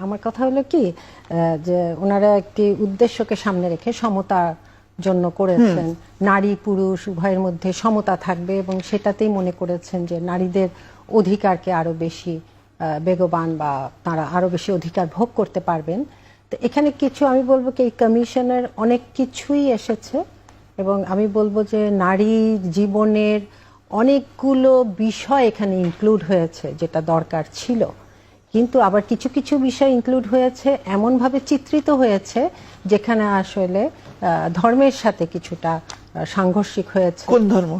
আমার কথা হলো কি যে ওনারা একটি উদ্দেশ্যকে সামনে রেখে সমতার জন্য করেছেন, নারী পুরুষ উভয়ের মধ্যে সমতা থাকবে এবং সেটাতেই মনে করেছেন যে নারীদের অধিকারকে আরো বেশি বেগবান বা তারা আরো বেশি অধিকার ভোগ করতে পারবেন। তো এখানে কিছু আমি বলবো কি এই কমিশনের অনেক কিছুই এসেছে এবং আমি বলবো যে নারী জীবনের অনেকগুলো বিষয় এখানে ইনক্লুড হয়েছে যেটা দরকার ছিল, কিন্তু আবার কিছু কিছু বিষয় ইনক্লুড হয়েছে এমনভাবে চিত্রিত হয়েছে যেখানে আসলে ধর্মের সাথে কিছুটা সাংঘর্ষিক হয়েছে। কোন ধর্ম?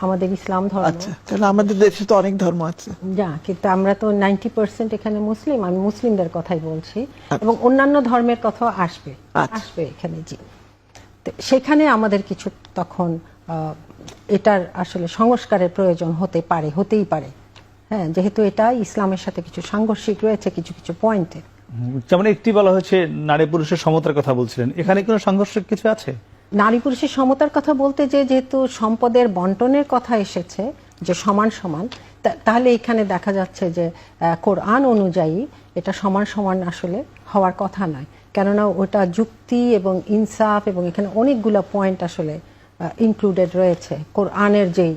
আমাদের ইসলাম ধর্ম। আচ্ছা, তাহলে আমাদের দেশে তো অনেক ধর্ম আছে। যা, কিন্তু আমরা তো 90% এখানে মুসলিম, আমি মুসলিমদের কথাই বলছি এবং অন্যান্য ধর্মের কথাও আসবে আসবে এখানে। জি, সেখানে আমাদের কিছু তখন এটার আসলে সংস্কারের প্রয়োজন হতেই পারে। হ্যাঁ, যেহেতু এটা ইসলামের সাথে কিছু সাংঘর্ষিক রয়েছে কিছু কিছু পয়েন্টে। যেমন একটি বলা হয়েছে নারী পুরুষের সমতার কথা বলছিলেন, এখানে কোনো সাংঘর্ষিক কিছু আছে? নারী পুরুষের সমতার কথা বলতে যেহেতু সম্পদের বন্টনের কথা এসেছে যে সমান সমান, তাহলে এখানে দেখা যাচ্ছে যে কোরআন অনুযায়ী এটা সমান সমান আসলে হওয়ার কথা নয়, কেননা ওটা যুক্তি এবং ইনসাফ এবং এখানে অনেকগুলো পয়েন্ট আসলে ইনক্লুডেড রয়েছে কোরআনের যেই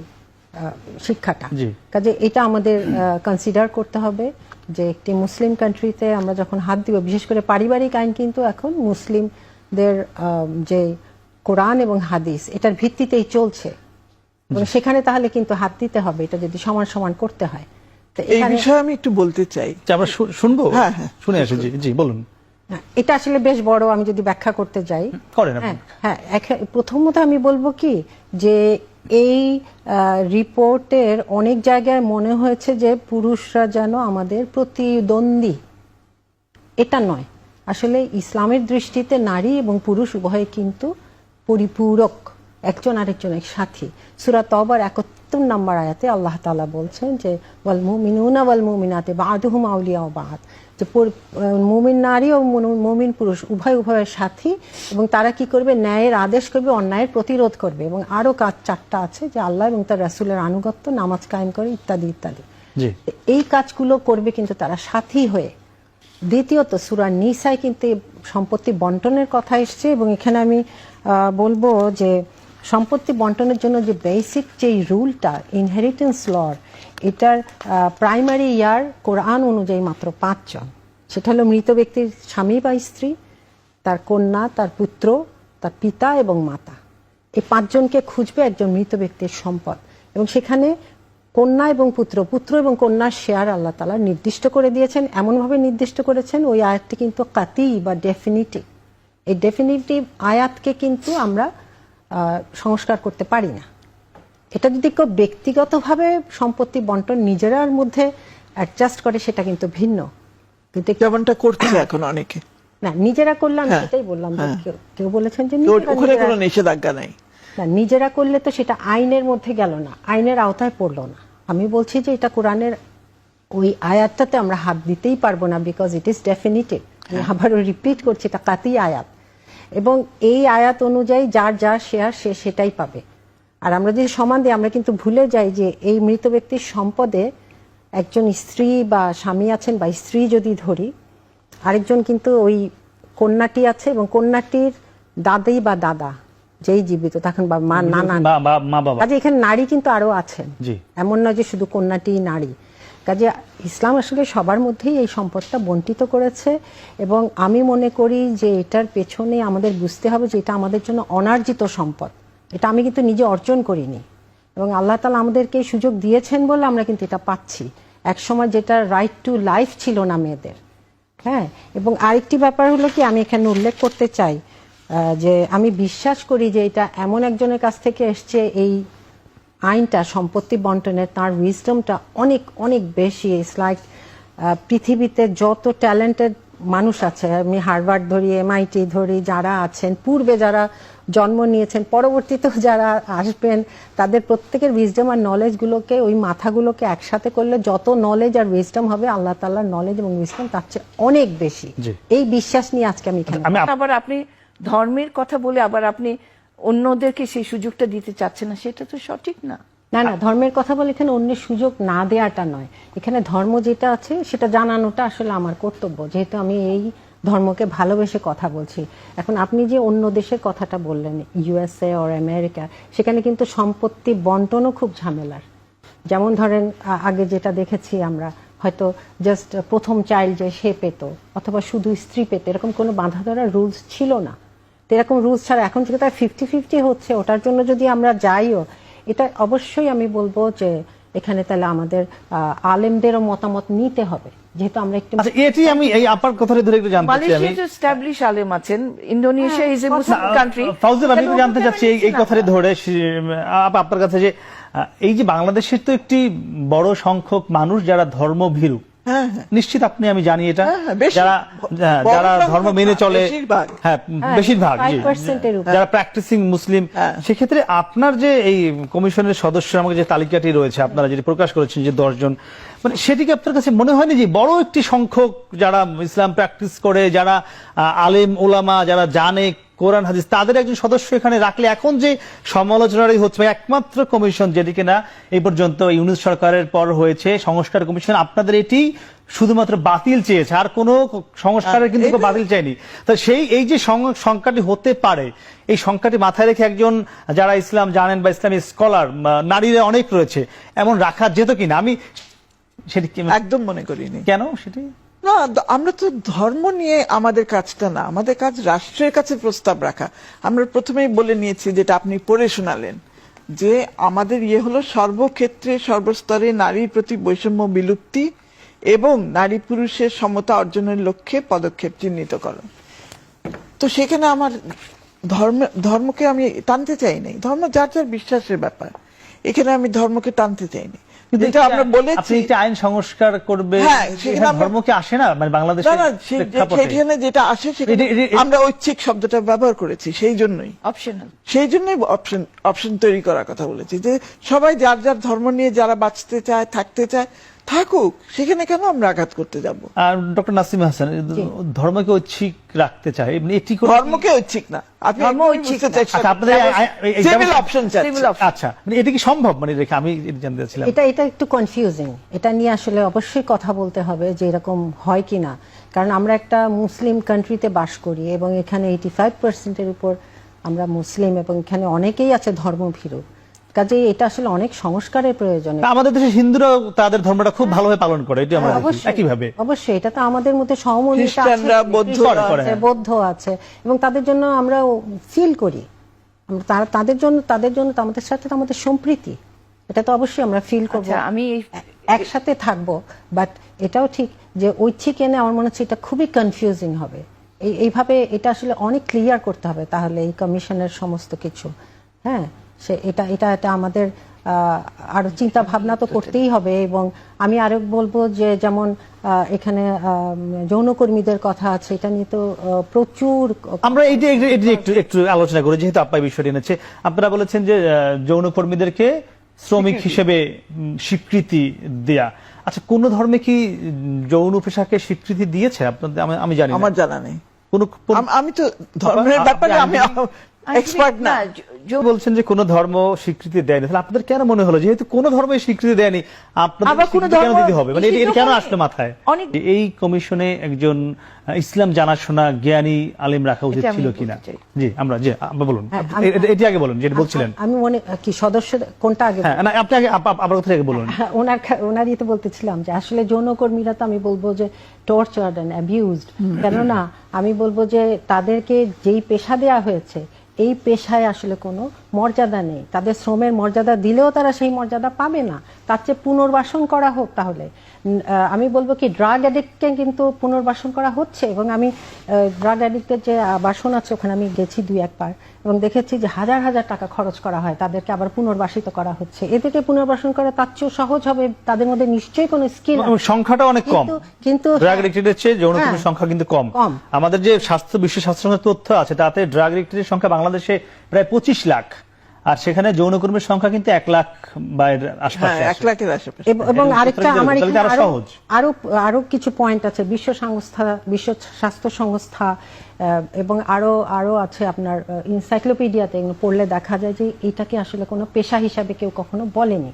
শিক্ষাটা। কাজে এটা আমাদের কনসিডার করতে হবে যে একটি মুসলিম কান্ট্রিতে আমরা যখন হাত দিব, বিশেষ করে পারিবারিক আইন কিন্তু এখন মুসলিমদের যে কোরআন এবং হাদিস এটার ভিত্তিতেই চলছে এবং সেখানে তাহলে কিন্তু হাত দিতে হবে এটা যদি সমান সমান করতে হয়। এই বিষয়ে আমি একটু বলতে চাই। আমরা শুনবো। হ্যাঁ, শুনে আসি। জি জি বলুন। এটা আসলে বেশ বড়, আমি যদি ব্যাখ্যা করতে যাই। হ্যাঁ, প্রথমত আমি বলবো কি যে এই রিপোর্টের অনেক জায়গায় মনে হয়েছে যে পুরুষরা যেন আমাদের প্রতিদ্বন্দ্বী। এটা নয়, আসলে ইসলামের দৃষ্টিতে নারী এবং পুরুষ উভয়ে কিন্তু পরিপূরক, একজন আরেকজনের সাথী। সূরা তওবার ৭১ নম্বর আয়াতে আল্লাহ তাআলা বলছেন যে ওয়াল মুমিনুনা ওয়াল মুমিনাতি বা'দুহুম আউলিয়াউ বা'দ, যে মুমিন নারী ও মুমিন পুরুষ উভয়ের সাথী এবং তারা কি করবে, ন্যায়ের আদেশ করবে, অন্যায়ের প্রতিরোধ করবে এবং আরো কাজ 4টা আছে যে আল্লাহ এবং তার রাসূলের আনুগত্য, নামাজ কায়েম করে ইত্যাদি ইত্যাদি। এই কাজগুলো করবে কিন্তু তারা সাথী হয়ে। দ্বিতীয়ত সূরা নিসায় কিন্তু সম্পত্তি বন্টনের কথা এসছে এবং এখানে আমি বলবো যে সম্পত্তি বন্টনের জন্য যে বেসিক যে রুলটা ইনহেরিটেন্স লর, এটার প্রাইমারি ইয়ার কোরআন অনুযায়ী মাত্র 5 জন। সেটা হলো মৃত ব্যক্তির স্বামী বা স্ত্রী, তার কন্যা, তার পুত্র, তার পিতা এবং মাতা। এই 5 জনকে খুঁজবে একজন মৃত ব্যক্তির সম্পদ এবং সেখানে কন্যা এবং পুত্র এবং কন্যার শেয়ার আল্লাহ তাআলা নির্দিষ্ট করে দিয়েছেন। এমনভাবে নির্দিষ্ট করেছেন ওই আয়াতটি কিন্তু কাতি বা ডেফিনিটিভ। এই ডেফিনিটিভ আয়াতকে কিন্তু আমরা সংস্কার করতে পারি না। এটা যদি কেউ ব্যক্তিগতভাবে সম্পত্তি বন্টন নিজেরার মধ্যে অ্যাডজাস্ট করে সেটা কিন্তু ভিন্ন, কিন্তু যেমনটা করছে এখন অনেকে। না, নিজেরা করলে আমি সেটাই বললাম, কেউ বলেছেন যে ওখানে কোনো নিষেধাজ্ঞা নাই। না, নিজেরা করলে তো সেটা আইনের মধ্যে গেল না, আইনের আওতায় পড়লো না। আমি বলছি যে এটা কোরআনের ওই আয়াতটাতে আমরা হাত দিতেই পারবো না, বিকজ ইট ইজ ডেফিনিটিভ। আমি আবারও রিপিট করছি, এটা কাতি আয়াত এবং এই আয়াত অনুযায়ী যার যা শেয়ার সে সেটাই পাবে। আর আমরা যদি সমান দিই, আমরা কিন্তু ভুলে যাই যে এই মৃত ব্যক্তির সম্পদে একজন স্ত্রী বা স্বামী আছেন বা স্ত্রী যদি ধরি, আরেকজন কিন্তু ওই কন্যাটি আছে এবং কন্যাটির দাদি বা দাদা যেই জীবিত তখন বা মা, নানা, কাজে এখানে নারী কিন্তু আরো আছেন, এমন নয় যে শুধু কন্যাটি নারী। কাজে ইসলাম আসলে সবার মধ্যেই এই সম্পদটা বন্টিত করেছে এবং আমি মনে করি যে এটার পেছনে আমাদের বুঝতে হবে যে এটা আমাদের জন্য অনার্জিত সম্পদ। এটা আমি কিন্তু নিজে অর্জন করিনি এবং আল্লাহ তাআলা আমাদেরকে সুযোগ দিয়েছেন বলে আমরা কিন্তু এটা পাচ্ছি। এক সময় যেটা রাইট টু লাইফ ছিল না মেয়েদের। হ্যাঁ, এবং আরেকটি ব্যাপার হলো কি আমি এখানে উল্লেখ করতে চাই যে আমি বিশ্বাস করি যে এটা এমন একজনের কাছ থেকে এসছে এই আইনটা সম্পত্তি বন্টনের, তার উইজডমটা অনেক অনেক বেশি। ইটস লাইক পৃথিবীতে যত ট্যালেন্টেড মানুষ আছে, আমি হার্ভার্ড ধরি, MIT ধরি, যারা আছেন পূর্বে, যারা জন্ম নিয়েছেন, পরবর্তীতেও যারা আসবেন, তাদের প্রত্যেকের উইজডম আর নলেজগুলোকে, ওই মাথাগুলোকে একসাথে করলে যত নলেজ আর উইজডম হবে আল্লাহ তাআলার নলেজ এবং উইজডম তার চেয়ে অনেক বেশি। এই বিশ্বাস নিয়ে আজকে আমি এখানে। আবার আপনি ধর্মের কথা বলে আবার আপনি অন্যদেরকে সেই সুযোগটা দিতে চাচ্ছেন না, সেটা তো সঠিক না। না না, ধর্মের কথা বলে এখানে অন্যের সুযোগ না দেওয়াটা নয়, এখানে ধর্ম যেটা আছে সেটা জানানোটা আসলে আমার কর্তব্য, যেহেতু আমি এই ধর্মকে ভালোবেসে কথা বলছি। এখন আপনি যে অন্য দেশের কথাটা বললেন, ইউএসএ অর আমেরিকা, সেখানে কিন্তু সম্পত্তি বন্টনও খুব ঝামেলার। যেমন ধরেন আগে যেটা দেখেছি আমরা, হয়তো জাস্ট প্রথম চাইল্ড যে সে পেত, অথবা শুধু স্ত্রী পেত, এরকম কোনো বাঁধা ধরা রুলস ছিল না। তো এরকম রুলস ছাড়া এখন থেকে তার 50-50 হচ্ছে, ওটার জন্য যদি আমরা যাইও, এটা অবশ্যই আমি বলবো যে এখানে তাহলে আমাদের আলেমদেরও মতামত নিতে হবে, যেহেতু আমরা একটু আচ্ছা, এটি আমি এই আপার কথাটা ধরে একটু জানতে চাই। আমি মালয়েশিয়া এস্টাবলিশ আলেম আছেন, Indonesia is a Muslim country. Fauzia, আমি একটু জানতে চাচ্ছি এই কথাটা ধরে আপনার কাছে যে এই যে বাংলাদেশের তো একটি বড় সংখ্যক মানুষ যারা ধর্মভীরু, হ্যাঁ হ্যাঁ নিশ্চিত আপনি, আমি জানি এটা, বেশি। যারা যারা বড় ধর্ম মেনে চলে, বেশিরভাগ। হ্যাঁ বেশিরভাগ, জি, 5% এর উপর। যারা প্র্যাকটিসিং মুসলিম, সেক্ষেত্রে আপনার যে এই কমিশনের সদস্য আমাকে যে তালিকাটি রয়েছে, আপনারা যেটি প্রকাশ করেছেন যে 10 জন, মানে সেটিকে আপনার কাছে মনে হয়নি যে বড় একটি সংখ্যক যারা ইসলাম প্র্যাকটিস করে, যারা আলেম ওলামা, যারা জানে কোরআন হাদিস, তাদের একজন সদস্য এখানে রাখলে এখন যে সমালোচনারই হচ্ছে, একমাত্র কমিশন যেটিকে না এই পর্যন্ত ইউনূস সরকারের পর হয়েছে সংস্কার কমিশন, আপনাদের এটি শুধুমাত্র বাতিল চেয়েছে, আর কোনো সংস্কারের কিন্তু বাতিল চাইনি। তো সেই এই যে সংখ্যাটি হতে পারে, এই সংখ্যাটি মাথায় রেখে একজন যারা ইসলাম জানেন বা ইসলামী স্কলার নারীরা অনেক রয়েছে, এমন রাখা যেত কিনা? আমি সেটি একদম মনে করিনি। কেন সেটি না, আমরা তো ধর্ম নিয়ে আমাদের কাজটা না, আমাদের কাজ রাষ্ট্রের কাছে প্রস্তাব রাখা। আমরা প্রথমেই বলে নিয়েছি, যেটা আপনি পড়ে শোনালেন, যে আমাদের হলো সর্বক্ষেত্রে সর্বস্তরে নারীর প্রতি বৈষম্য বিলুপ্তি এবং নারী পুরুষের সমতা অর্জনের লক্ষ্যে পদক্ষেপ চিহ্নিতকরণ। তো সেখানে আমার ধর্মকে আমি টানতে চাইনি, ধর্ম যার যার বিশ্বাসের ব্যাপার, এখানে আমি ধর্মকে টানতে চাইনি। যেটা আমরা বলেছি, আপনি একটা আইন সংস্কার করবে, হ্যাঁ, সেখানে এখানে ধর্ম কি আসে না, মানে বাংলাদেশে সেখানে যেটা আসে সেখানে আমরা ঐচ্ছিক শব্দটা ব্যবহার করেছি, সেই জন্যই অপশন তৈরি করার কথা বলেছি, যে সবাই যার যার ধর্ম নিয়ে যারা বাঁচতে চায়, থাকতে চায়, থাকুক, সেখানে কেন আমরা আঘাত করতে যাব? আর ডক্টর নাসিম হাসান, ধর্মকে ঐচ্ছিক রাখতে চায়, এটি ধর্মকে ঐচ্ছিক না, আপনি ধর্ম ঐচ্ছিক না। আচ্ছা, আপনাদের সিভিল অপশন আচ্ছা, মানে এটা কি সম্ভব? মানে রেখে আমি এটা জানতে চাচ্ছিলাম। এটা একটু কনফিউজিং, এটা নিয়ে আসলে অবশ্যই কথা বলতে হবে যে এরকম হয় কিনা, কারণ আমরা একটা মুসলিম কান্ট্রিতে বাস করি এবং এখানে 85% উপর আমরা মুসলিম, এবং এখানে অনেকেই আছে ধর্মভীরু, কাজে এটা আসলে অনেক সংস্কারের প্রয়োজন। আমাদের দেশে হিন্দুরাও তাদের ধর্মটা খুব ভালোভাবে পালন করে, এটা আমরা দেখি একইভাবে। অবশ্যই এটা তো আমাদের মধ্যে সহমর্মিতা আছে, খ্রিস্টানরা, বৌদ্ধরা আছে, বৌদ্ধ আছে, এবং তাদের জন্য আমরা ফিল করি, তাদের জন্য তো আমাদের সাথে তো আমাদের সম্প্রীতি, এটা তো অবশ্যই আমরা ফিল করব, আমি একসাথে থাকবো। বাট এটাও ঠিক যে ঐচ্ছিক এনে আমার মনে হচ্ছে এটা খুবই কনফিউজিং হবে। এইভাবে এটা আসলে অনেক ক্লিয়ার করতে হবে তাহলে এই কমিশনের সমস্ত কিছু। হ্যাঁ, এটা আমাদের আরো চিন্তা ভাবনা তো করতেই হবে। এবং আমি আরো বলবো যে যেমন এখানে যৌনকর্মীদের কথা আছে, এটা নিয়ে তো প্রচুর আমরা এইটা একটু আলোচনা করি, যেহেতু আপা বিষয়টি এনেছে। আপনারা বলেছেন যে যৌনকর্মীদেরকে শ্রমিক হিসেবে স্বীকৃতি দেয়া। আচ্ছা, কোন ধর্মে কি যৌন পেশাকে স্বীকৃতি দিয়েছে আপনাদের? আমি জানি না, আমার জানা নেই। আমি তো ধর্মের ব্যাপারে আমি এক্সপার্ট না। বলছেন যে কোন ধর্ম স্বীকৃতি দেয়নি, তাহলে আপনাদের কেন মনে হলো যেহেতু কোন ধর্মই স্বীকৃতি দেয়নি আপনাদের কেন দিতে হবে? মানে এটা কেন আসলো মাথায়? এই কমিশনে একজন ইসলাম জানাশোনা জ্ঞানী আলেম রাখা উচিত ছিল কিনা? জি, আমরা বলুন, এটি আগে বলুন যেটা বলছিলেন। আমি মনে কি সদস্য কোনটা আগে? হ্যাঁ, না আপনি আগে আপনার কথা আগে বলুন। ওনারই তো বলতেছিলাম যে আসলে যৌনকর্মীরা তো আমি বলবো যে টর্চার্ড এন্ড অ্যাবিউজড, কেননা আমি বলবো যে তাদেরকে যেই পেশা দেয়া হয়েছে এই পেশায় আসলে কোনো মর্যাদা নেই, তাদের শ্রমের মর্যাদা দিলেও তারা সেই মর্যাদা পাবে না, তার চেয়ে পুনর্বাসন করা হোক। তাহলে আমি বলবো কি ড্রাগ অ্যাডিক্টকে কিন্তু পুনর্বাসন করা হচ্ছে, এবং আমি ড্রাগ অ্যাডিক্টের যে বাসন আছে ওখানে আমি গেছি 2-1 বার এবং দেখেছি যে হাজার হাজার টাকা খরচ করা হয়, তাদেরকে আবার পুনর্বাসিত করা হচ্ছে। এদেরকে পুনর্বাসন করা তার চেয়েও সহজ হবে, তাদের মধ্যে নিশ্চয়ই কোনো স্কিল, সংখ্যাটা অনেক কম, কিন্তু ড্রাগ অ্যাডিক্টেডের চেয়ে যৌনকর্মীর সংখ্যা কিন্তু কম। আমাদের যে বিশ্ব স্বাস্থ্য সংস্থার তথ্য আছে তাতে ড্রাগ অ্যাডিক্টেডের সংখ্যা বাংলাদেশে প্রায় 25 লাখ, আর সেখানে যৌনকর্মীর সংখ্যা কিন্তু 1 লাখ বা এর আশপাশে হ্যাঁ, আছে। 1 লাখের আশেপাশে। এবং আরেকটা আমার তাহলে এখানে আরো সহজ। আরো কিছু পয়েন্ট আছে। বিশ্ব স্বাস্থ্য সংস্থা এবং আরো আছে আপনার এনসাইক্লোপিডিয়াতে এগুলো পড়লে দেখা যায় যে এটাকে আসলে কোনো পেশা হিসাবে কেউ কখনো বলেনি।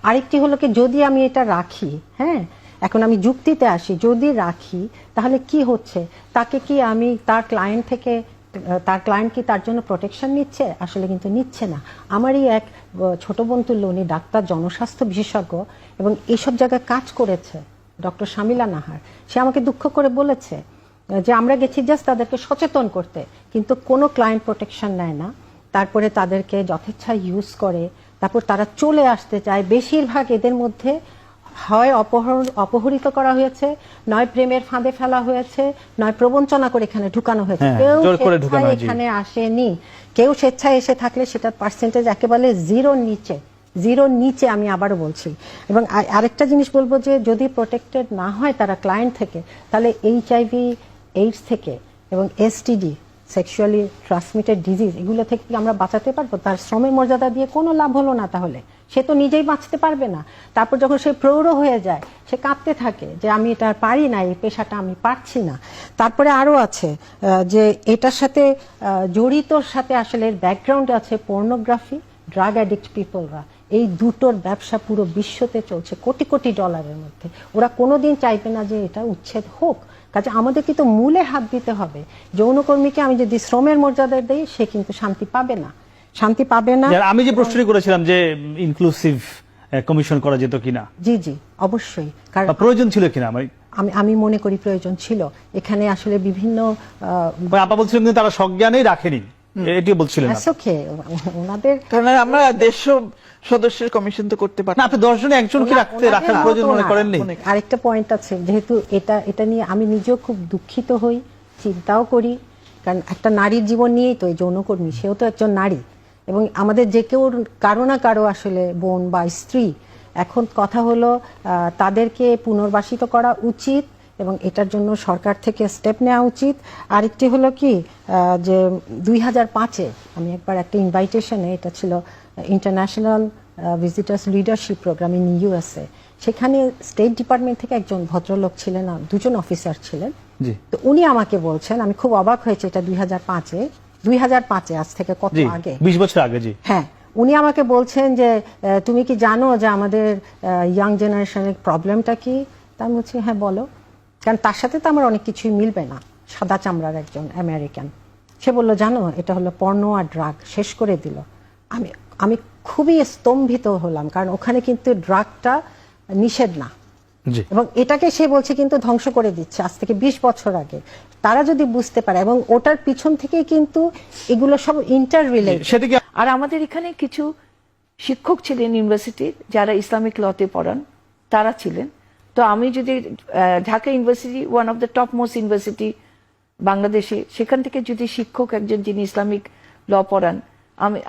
আরেকটি হলো কি, যদি আমি এটা রাখি, হ্যাঁ, এখন আমি যুক্তিতে আসি, যদি রাখি তাহলে কি হচ্ছে, তাকে কি আমি তার ক্লায়েন্ট কি তার জন্য প্রোটেকশন নিচ্ছে? আসলে কিন্তু নিচ্ছে না। আমারই এক ছোট বোন তুল্য, উনি ডাক্তার, জনস্বাস্থ্য বিশেষজ্ঞ এবং এইসব জায়গায় কাজ করেছে, ডক্টর শামিলা নাহার। সে আমাকে দুঃখ করে বলেছে যে আমরা গেছি জাস্ট তাদেরকে সচেতন করতে, কিন্তু কোনো ক্লায়েন্ট প্রোটেকশন নেয় না। তারপরে তাদেরকে যথেচ্ছা ইউজ করে, তারপর তারা চলে আসতে চায়। বেশিরভাগ এদের মধ্যে হয় অপহরিত করা হয়েছে, নয় প্রেমের ফাঁদে ফেলা হয়েছে, নয় প্রবঞ্চনা করে এখানে ঢুকানো হয়েছে। হ্যাঁ, কেউ জোর করে ঢুকানো স্বেচ্ছায় হয়েছে। এখানে আসেনি। কেউ স্বেচ্ছায় এসে থাকলে সেটার পার্সেন্টেজ একেবারে জিরোর নিচে, আমি আবারও বলছি। এবং আরেকটা জিনিস বলবো যে যদি প্রোটেক্টেড না হয় তারা ক্লায়েন্ট থেকে, তাহলে HIV, এইডস থেকে এবং STD, সেক্সুয়ালি ট্রান্সমিটেড ডিজিজ, এগুলো থেকে কি আমরা বাঁচাতে পারবো? তার শ্রমের মর্যাদা দিয়ে কোনো লাভ হলো না। তাহলে সে তো নিজেই বাঁচতে পারবে না। তারপর যখন সে প্রৌঢ় হয়ে যায়, সে কাঁদতে থাকে যে আমি এটা আর পারি না, এই পেশাটা আমি পারছি না। তারপরে আরো আছে যে এটার সাথে জড়িতর সাথে আসলে এর ব্যাকগ্রাউন্ড আছে পর্নোগ্রাফি, ড্রাগ অ্যাডিক্ট পিপলরা। এই দুটোর ব্যবসা পুরো বিশ্বতে চলছে কোটি কোটি ডলারের মধ্যে। ওরা কোনোদিন চাইবে না যে এটা উচ্ছেদ হোক। কাজে আমাদের কিন্তু মূলে হাত দিতে হবে। যৌনকর্মীকে আমি যদি শ্রমের মর্যাদা দেই, সে কিন্তু শান্তি পাবে না। আমি যে প্রশ্নটি করেছিলাম যে ইনক্লুসিভ কমিশন করা যেত কিনা, জি অবশ্যই, কারণ প্রয়োজন ছিল কিনা, আমি মনে করি প্রয়োজন ছিল। এখানে আসলে বিভিন্ন আপা বলছিলেন কিন্তু তারা সজ্ঞানেই রাখেনি, এটি বলছিলেন ওনাদের, কারণ আমরা 150 সদস্যের কমিশন তো করতে পারি না। আপনি 10 জনে একজনকে রাখার প্রয়োজন মনে করেননি? আরেকটা পয়েন্ট আছে, যেহেতু এটা নিয়ে আমি নিজেও খুব দুঃখিত হই, চিন্তাও করি, কারণ একটা নারীর জীবন নিয়েই তো এই যৌনকর্মী, সেও তো একজন নারী। এবং আমাদের যে কেউ কারো না কারো আসলে বোন বা স্ত্রী। এখন কথা হলো তাদেরকে পুনর্বাসিত করা উচিত এবং এটার জন্য সরকার থেকে স্টেপ নেওয়া উচিত। আরেকটি হলো কি যে 2005-এ আমি একবার একটা ইনভাইটেশনে, এটা ছিল international visitors leadership program in USA, সেখানে স্টেট ডিপার্টমেন্ট থেকে একজন ভদ্রলোক ছিলেন, 2জন অফিসার ছিলেন। তো উনি আমাকে বলছেন, আমি খুব অবাক হয়েছে, এটা 2005-এ, আজ থেকে কত আগে, 20 বছর আগে। জি হ্যাঁ, উনি আমাকে বলছেন যে তুমি কি জানো যে আমাদের ইয়াং জেনারেশনের প্রবলেমটা কি? তা আমি বলছি হ্যাঁ বলো। কারণ তার সাথে তো আমার অনেক কিছুই মিলবে না, সাদা চামড়ার একজন আমেরিকান। সে বলল জানো, এটা হলো পর্নো আর ড্রাগ, শেষ করে দিল। আমি খুবই স্তম্ভিত হলাম, কারণ ওখানে কিন্তু ড্রাগটা নিষেধ না, এবং এটাকে সে বলছে কিন্তু ধ্বংস করে দিচ্ছে আজ থেকে 20 বছর আগে। তারা যদি বুঝতে পারে, এবং ওটার পিছন থেকে কিন্তু এগুলো সব ইন্টার রিলেটেড। আর আমাদের এখানে কিছু শিক্ষক ছিলেন ইউনিভার্সিটির, যারা ইসলামিক লতে পড়ান, তারা ছিলেন। তো আমি যদি Dhaka university, one of the top most university বাংলাদেশে, সেখান থেকে যদি শিক্ষক একজন যিনি ইসলামিক ল পড়ান,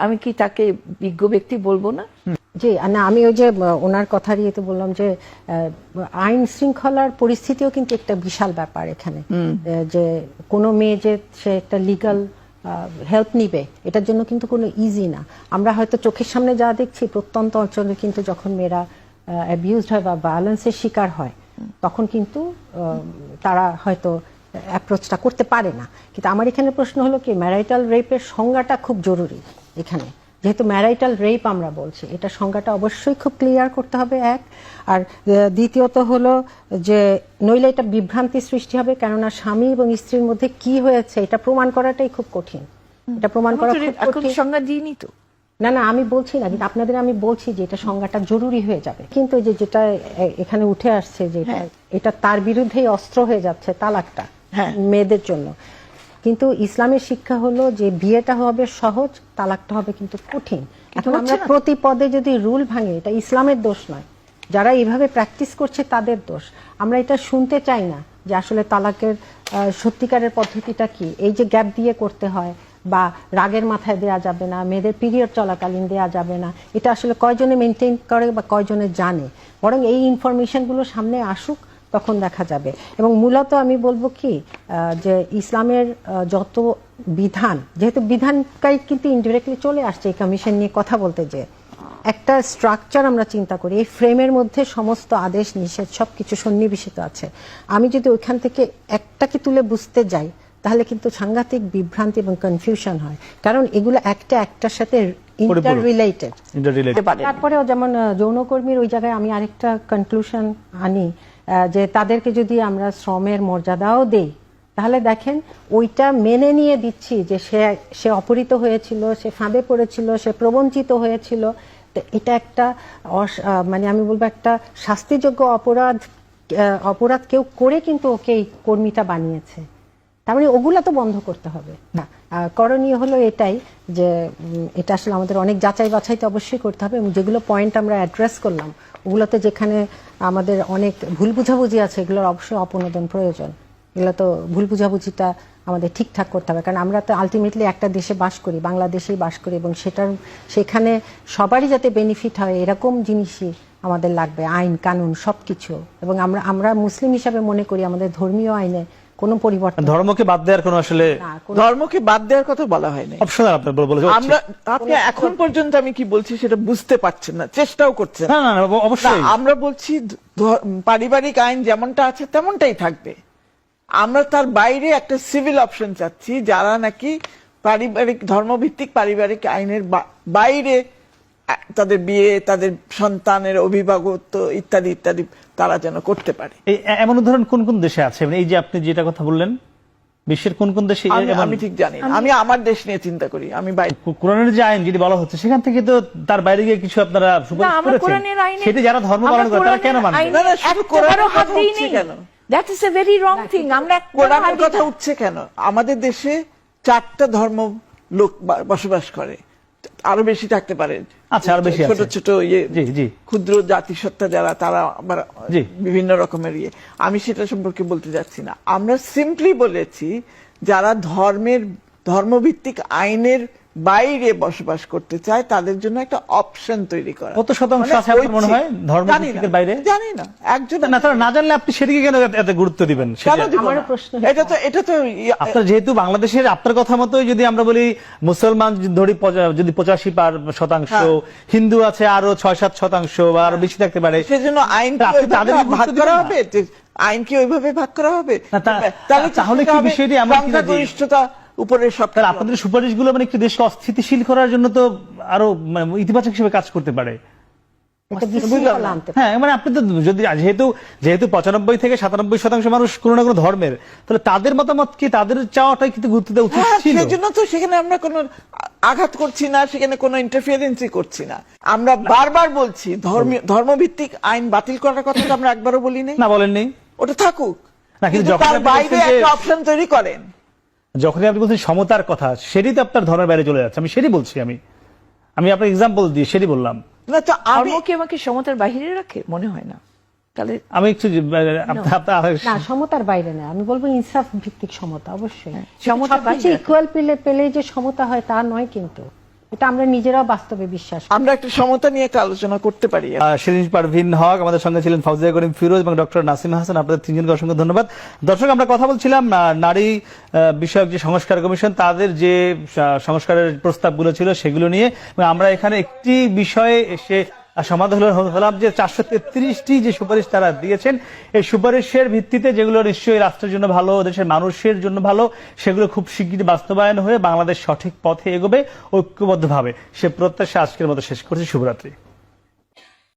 আমি কি তাকে বিজ্ঞ ব্যক্তি বলবো না? জি না, আমি ওই যে ওনার কথার ইয়েতে বললাম যে আইন শৃঙ্খলার পরিস্থিতিও কিন্তু একটা বিশাল ব্যাপার এখানে। যে কোনো মেয়ে যে সে একটা লিগাল হেল্প নিবে, এটার জন্য কিন্তু কোনো ইজি না। আমরা হয়তো চোখের সামনে যা দেখছি, প্রত্যন্ত অঞ্চলে কিন্তু যখন মেয়েরা অ্যাবিউজড হয় বা ভায়োলেন্সের শিকার হয়, তখন কিন্তু তারা হয়তো অ্যাপ্রোচটা করতে পারে না। কিন্তু আমার এখানে প্রশ্ন হলো কি, ম্যারাইটাল রেপের সংজ্ঞাটা খুব জরুরি এখানে। যেহেতু ম্যারাইটাল রেপ আমরা বলছি, এটা সংজ্ঞাটা অবশ্যই খুব ক্লিয়ার করতে হবে, এক। আর দ্বিতীয়ত হলো যে নইলে এটা বিভ্রান্তি সৃষ্টি হবে, কেননা স্বামী এবং স্ত্রীর মধ্যে কি হয়েছে এটা প্রমাণ করাটাই খুব কঠিন। এটা প্রমাণ করা খুব কঠিন। সংজ্ঞা দিইনি তো। না আমি বলছি না, কিন্তু আপনাদের আমি বলছি যে এটা সংজ্ঞাটা জরুরি হয়ে যাবে। কিন্তু যেটা এখানে উঠে আসছে যে এটা তার বিরুদ্ধেই অস্ত্র হয়ে যাচ্ছে, তালাকটা মেয়েদের জন্য। কিন্তু ইসলামের শিক্ষা হলো যে বিয়েটা হবে সহজ, তালাকটা হবে কিন্তু কঠিন। এখন আমরা প্রতি পদে যদি রুল ভাঙি, এটা ইসলামের দোষ নয়, যারা এইভাবে প্র্যাকটিস করছে তাদের দোষ। আমরা এটা শুনতে চাই না যে আসলে তালাকের সত্যিকারের পদ্ধতিটা কি। এই যে গ্যাপ দিয়ে করতে হয়, বা রাগের মাথায় দেয়া যাবে না, মেয়েদের পিরিয়ড চলাকালীন দেয়া যাবে না, এটা আসলে কয়জনে মেনটেন করে বা কয়জনে জানে। বরং এই ইনফরমেশনগুলো সামনে আসুক, তখন দেখা যাবে। এবং মূলত আমি বলবো কি যে ইসলামের যত বিধান, যেহেতু বিধানটাই কিন্তু ইনডিরেক্টলি চলে আসছে এই কমিশন নিয়ে কথা বলতে, যে একটা স্ট্রাকচার আমরা চিন্তা করি, এই ফ্রেমের মধ্যে সমস্ত আদেশ নিষেধ সবকিছু সন্নিবেশিত আছে। আমি যদি ওইখান থেকে একটাকে তুলে বুঝতে যাই তাহলে কিন্তু সাংঘাতিক বিভ্রান্তি এবং কনফিউশন হয়, কারণ এগুলো একটার সাথে ইন্টার রিলেটেড। তারপরেও যেমন যৌনকর্মীর ওই জায়গায় আমি আরেকটা কনক্লুশন আনি, যে তাদেরকে যদি আমরা শ্রমের মর্যাদাও দেই, তাহলে দেখেন ওইটা মেনে নিয়ে দিচ্ছি যে সে অপহৃত হয়েছিল, সে ফাঁদে পড়েছিল, সে প্রবঞ্চিত হয়েছিল, তো এটা একটা মানে আমি বলবো একটা শাস্তিযোগ্য অপরাধ কেউ করে কিন্তু ওকে এই কর্মীটা বানিয়েছে। তার মানে ওগুলা তো বন্ধ করতে হবে না। করণীয় হলো এটাই যে এটা আসলে আমাদের অনেক যাচাই বাছাই তো অবশ্যই করতে হবে, এবং যেগুলো পয়েন্ট আমরা অ্যাড্রেস করলাম ওগুলোতে যেখানে আমাদের অনেক ভুল বুঝাবুঝি আছে এগুলোর অবশ্যই অপনোদন প্রয়োজন। এগুলো তো ভুল বুঝাবুঝিটা আমাদের ঠিকঠাক করতে হবে, কারণ আমরা তো আলটিমেটলি একটা দেশে বাস করি, বাংলাদেশেই বাস করি, এবং সেখানে সবারই যাতে বেনিফিট হয় এরকম জিনিসই আমাদের লাগবে, আইন কানুন সবকিছু। এবং আমরা মুসলিম হিসাবে মনে করি আমাদের ধর্মীয় আইনে কোনো পরিবর্তন, ধর্মকে বাদ দেওয়ার কোনো আসলে ধর্মকে বাদ দেওয়ার কথা বলা হয়নি। অপশনাল আপনি বলেছেন। আপনি এখন পর্যন্ত আমি কি বলছি সেটা বুঝতে পারছেন না, চেষ্টাও করছেন না। অবশ্যই আমরা বলছি পারিবারিক আইন যেমনটা আছে তেমনটাই থাকবে। আমরা তার বাইরে একটা সিভিল অপশন চাচ্ছি, যারা নাকি পারিবারিক ধর্মভিত্তিক পারিবারিক আইনের বাইরে তাদের বিয়ে, তাদের সন্তানের অভিভাবকত্ব ইত্যাদি ইত্যাদি তারা যেন করতে পারে। এমন উদাহরণ কোন কোন দেশে আছে? এই যে আপনি যেটা কথা বললেন, বিশ্বের কোন কোন দেশে? আমি ঠিক জানি না, আমি আমার দেশ নিয়ে চিন্তা করি। আমি কোরআনের যে আইন যদি বলা হচ্ছে সেখান থেকে তো তার বাইরে গিয়ে কিছু আপনারা সুপারিশ করেছেন, সেটা যারা ধর্ম পালন করে তারা কেন মানবে না? কেন that is a very wrong thing. আমরা কোরআনের কথা উঠছে কেন? আমাদের দেশে 4টা ধর্ম লোক বসবাস করে, আরো বেশি থাকতে পারে। আচ্ছা, আরো বেশি ছোট ছোট ক্ষুদ্র জাতিসত্তা যারা, তারা আবার বিভিন্ন রকমের আমি সেটা সম্পর্কে বলতে যাচ্ছি না। আমরা সিম্পলি বলেছি যারা ধর্মভিত্তিক আইনের বাইরে বসবাস করতে চায় তাদের জন্য একটা অপশন তৈরি করা। কত শতাংশ আছে আপনার মনে হয় ধর্মভিত্তিকের বাইরে? জানি না, একজন না, তারা না জানলে আপনি সেদিকে কেন এত গুরুত্ব দিবেন? এটা তো আপনার যেহেতু বাংলাদেশের আপনার কথা মতোই যদি আমরা বলি মুসলমান ধরি যদি 85% হিন্দু আছে আরো 6-7% বা আরো বেশি থাকতে পারে, সেজন্য আইন তাদের ভাগ করা হবে, আইন কি ওইভাবে ভাগ করা হবে? তাহলে কি বিষয়টি আমরা সংখ্যাগরিষ্ঠতা উপরে সব আপনাদের সুপারিশগুলো মানে একটু দেশকে অস্থিতিশীল করার জন্য তো আরো ইতিবাচক হিসেবে কাজ করতে পারে। হ্যাঁ, মানে আপনি তো যদি যেহেতু 95 থেকে 97% মানুষ কোনো না কোনো ধর্মের, তাহলে তাদের মতামত কি, তাদের চাওয়াটাই কিন্তু গুরুত্ব দেওয়া উচিত ছিল। সেজন্য তো সেখানে আমরা কোনো আঘাত করছি না, সেখানে কোনো ইন্টারফিয়ারেন্সই করছি না। আমরা বারবার বলছি ধর্মভিত্তিক আইন বাতিল করার কথা তো আমরা একবারও বলি নাই। না, বলেননি। ওটা থাকুক, না, কিন্তু তার বাইরে একটা অপশন তৈরি করেন। যখনই আপনি বলছেন সমতার কথা, সেটি তো আপনার ধর্মের বাইরে চলে যাচ্ছে। আমি সেটি বলছি, আমি আপনার এক্সাম্পল দিয়ে সেটি বললাম। না, তো আমাকে সমতার বাইরে রাখে মনে হয় না। তাহলে আমি একটু না, সমতার বাইরে না, আমি বলবো ইনসাফ ভিত্তিক সমতা। অবশ্যই সমতার বাইরে ইকুয়াল পেলে যে সমতা হয় তা নয়, কিন্তু এটা আমরা নিজেরাও বাস্তবে বিশ্বাস করি। আমরা একটা সমতা নিয়ে একটা আলোচনা করতে পারি। শিরিন পারভীন হক আমাদের সঙ্গে ছিলেন, ফাউজিয়া করিম ফিরোজ এবং ডক্টর নাসিমা হাসান, আপনাদের তিনজনকে অসংখ্য ধন্যবাদ। দর্শক, আমরা কথা বলছিলাম নারী বিষয়ক যে সংস্কার কমিশন, তাদের যে সংস্কারের প্রস্তাবগুলো ছিল সেগুলো নিয়ে। আমরা এখানে একটি বিষয়ে এসে সমাধান হলাম যে 433টি যে সুপারিশ তারা দিয়েছেন, এই সুপারিশের ভিত্তিতে যেগুলো নিশ্চয়ই রাষ্ট্রের জন্য ভালো, দেশের মানুষের জন্য ভালো, সেগুলো খুব শিগগিরই বাস্তবায়ন হয়ে বাংলাদেশ সঠিক পথে এগোবে ঐক্যবদ্ধভাবে। সে প্রত্যাশা আজকের মতো শেষ করছি। শুভরাত্রি।